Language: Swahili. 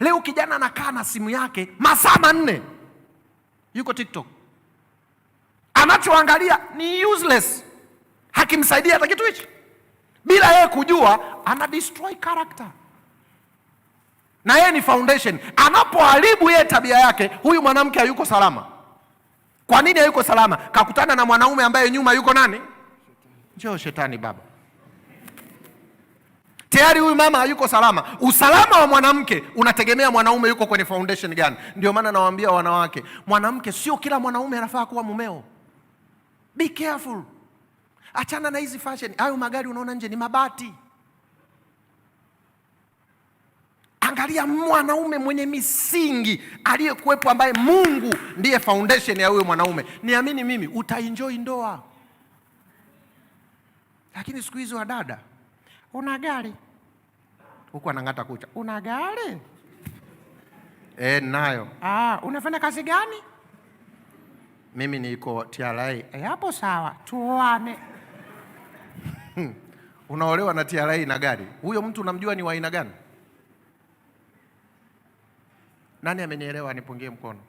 Leo kijana anakaa na simu yake masaa 4 yuko TikTok, anachoangalia ni useless, hakimsaidia hata kitu hichi. Bila yeye kujua ana destroy character, na yeye ni foundation. Anapoharibu yeye tabia yake, huyu mwanamke hayuko salama. Kwa nini hayuko salama? Kakutana na mwanaume ambaye nyuma yuko nani? Njoo shetani baba. Tayari huyu mama hayuko salama. Usalama wa mwanamke unategemea mwanaume yuko kwenye foundation gani. Ndio maana nawaambia wanawake, mwanamke sio kila mwanaume anafaa kuwa mumeo. Be careful. Achana na hizi fashion. Hayo magari unaona nje ni mabati. Angalia mwanaume mwenye misingi aliyekuwepo, ambaye Mungu ndiye foundation ya huyo mwanaume. Niamini mimi, utaenjoy ndoa. Lakini siku hizo wadada, una gari huko anang'ata kucha, una gari nayo. Unafanya kazi gani? Mimi niko TRA. Hapo sawa, tuoane. Unaolewa na TRA na gari. Huyo mtu unamjua ni wa aina gani? Nani amenielewa? Nipungie mkono.